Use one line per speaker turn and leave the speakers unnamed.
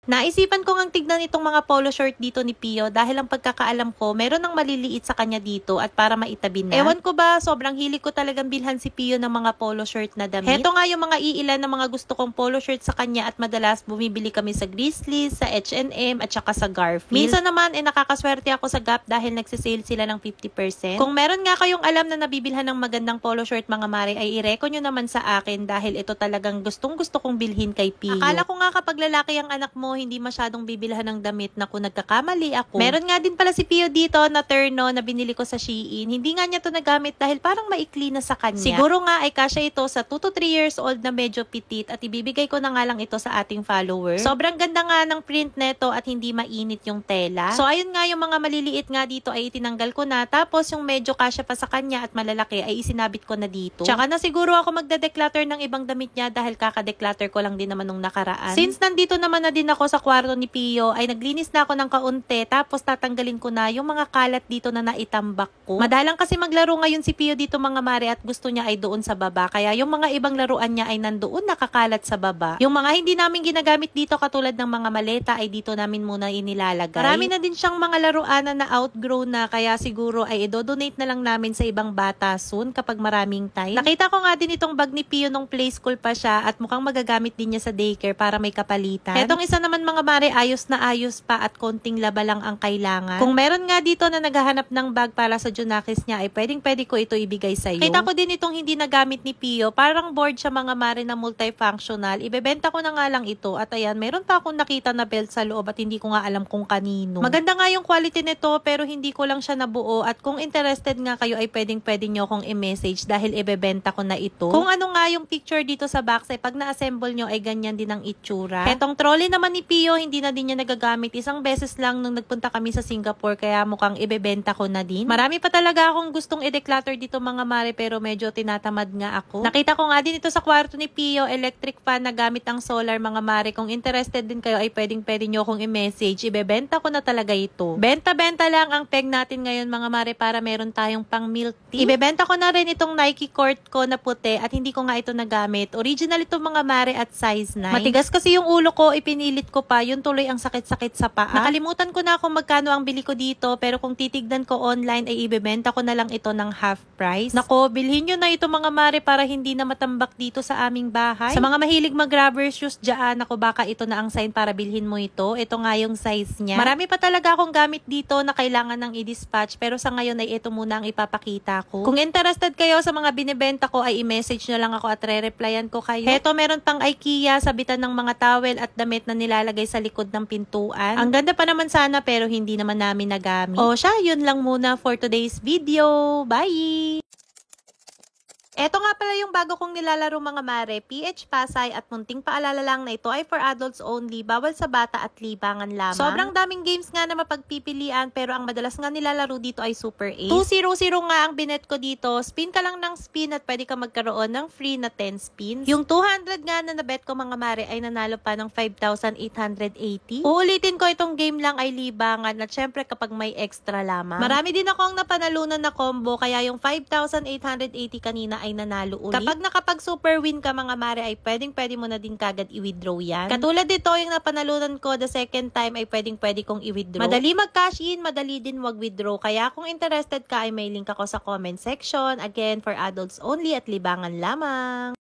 Naisipan ko ngang tignan itong mga polo short dito ni Pio dahil ang pagkakaalam ko, meron ng maliliit sa kanya dito at para maitabi na. Ewan ko ba, sobrang hilig ko talagang bilhan si Pio ng mga polo shirt na damit. Heto nga yung mga iilan ng mga gusto kong polo shirt sa kanya at madalas bumibili kami sa Grizzlies, sa H&M at saka sa Garfield. Minsan naman nakakaswerte ako sa Gap dahil nagsisale sila ng 50%. Kung meron nga kayong alam na nabibilhan ng magandang polo shirt mga mare ay i-reco nyo naman sa akin dahil ito talagang gustong gusto kong bilhin kay Pio. Akala ko nga kapag lalaki ang anak mo, hindi masyadong bibilhan ng damit na kung nagkakamali ako. Meron nga din pala si Pio dito na terno na binili ko sa Shein. Hindi nga niya to nagamit dahil parang maikli na sa kanya. Siguro nga ay kasya ito sa 2 to 3 years old na medyo petit at ibibigay ko na nga lang ito sa ating follower. Sobrang ganda nga ng print neto at hindi mainit yung tela. So ayun nga yung mga maliliit nga dito ay itinanggal ko na tapos yung medyo kasya pa sa kanya at malalaki ay isinabit ko na dito. Tsaka na siguro ako magde-declutter ng ibang damit niya dahil kaka-declutter ko lang din naman nung nakaraan. Since nandito naman na din ako sa kwarto ni Pio, ay naglinis na ako ng kaunti tapos tatanggalin ko na yung mga kalat dito na naitambak ko. Madalang kasi maglaro ngayon si Pio dito mga mare at gusto niya ay doon sa baba. Kaya yung mga ibang laruan niya ay nandoon nakakalat sa baba. Yung mga hindi namin ginagamit dito katulad ng mga maleta ay dito namin muna inilalagay. Marami na din siyang mga laruan na outgrow na kaya siguro ay i-donate na lang namin sa ibang bata soon kapag maraming time. Nakita ko nga din itong bag ni Pio nung play school pa siya at mukhang magagamit din niya sa daycare para may kapalitan. Etong isa naman mga mare, ayos na ayos pa at konting laba lang ang kailangan. Kung meron nga dito na naghahanap ng bag para sa Junakis niya, ay pwede ko ito ibigay sa iyo. Kita ko din itong hindi nagamit ni Pio. Parang board siya mga mare na multifunctional. Ibebenta ko na nga lang ito. At ayan, meron pa akong nakita na belt sa loob at hindi ko nga alam kung kanino. Maganda nga yung quality nito pero hindi ko lang siya nabuo. At kung interested nga kayo ay pwede nyo akong i-message dahil ibebenta ko na ito. Kung ano nga yung picture dito sa box ay pag na-assemble nyo ay ganyan din ang itsura. Etong trolley naman ni Pio, hindi na din niya nagagamit. Isang beses lang nung nagpunta kami sa Singapore kaya mukhang ibebenta ko na din. Marami pa talaga akong gustong i-declutter dito mga mare pero medyo tinatamad nga ako. Nakita ko nga din ito sa kwarto ni Pio, electric fan na gamit ang solar mga mare. Kung interested din kayo ay pwede nyo akong i-message. Ibebenta ko na talaga ito. Benta-benta lang ang peg natin ngayon mga mare para meron tayong pang milk tea. Ibebenta ko na rin itong Nike court ko na puti at hindi ko nga ito nagamit. Original ito mga mare at size 9. Matigas kasi yung ulo ko, ipinilit ko pa. Yun tuloy ang sakit-sakit sa paa. Nakalimutan ko na kung magkano ang bili ko dito pero kung titignan ko online ay ibebenta ko na lang ito ng half price. Nako, bilhin nyo na ito mga mare para hindi na matambak dito sa aming bahay. Sa mga mahilig mag-rubber shoes dyan, ako baka ito na ang sign para bilhin mo ito. Ito nga yung size niya. Marami pa talaga akong gamit dito na kailangan ng i-dispatch pero sa ngayon ay ito muna ang ipapakita ko. Kung interested kayo sa mga binibenta ko ay i-message nyo lang ako at re-replyan ko kayo. Heto, meron pang IKEA, sabitan ng mga towel at damit na nilalagay sa likod ng pintuan. Ang ganda pa naman sana pero hindi naman namin nagamit. O siya, yun lang muna for today's video. Bye! Eto nga pala yung bago kong nilalaro mga mare, PH Pasay at munting paalala lang na ito ay for adults only, bawal sa bata at libangan lamang. Sobrang daming games nga na mapagpipilian pero ang madalas nga nilalaro dito ay Super 8. 200 nga ang binet ko dito, spin ka lang ng spin at pwede ka magkaroon ng free na 10 spins. Yung 200 nga na nabet ko mga mare ay nanalo pa ng 5,880. Uulitin ko itong game lang ay libangan at syempre kapag may extra lamang. Marami din akong napanalunan na combo kaya yung 5,880 kanina ay nanalo ulit. Kapag nakapag super win ka mga mare ay pwede mo na din kagad i-withdraw yan. Katulad dito yung napanalunan ko the second time ay pwede kong i-withdraw. Madali mag-cash in, madali din wag-withdraw. Kaya kung interested ka ay may link ako sa comment section. Again, for adults only at libangan lamang.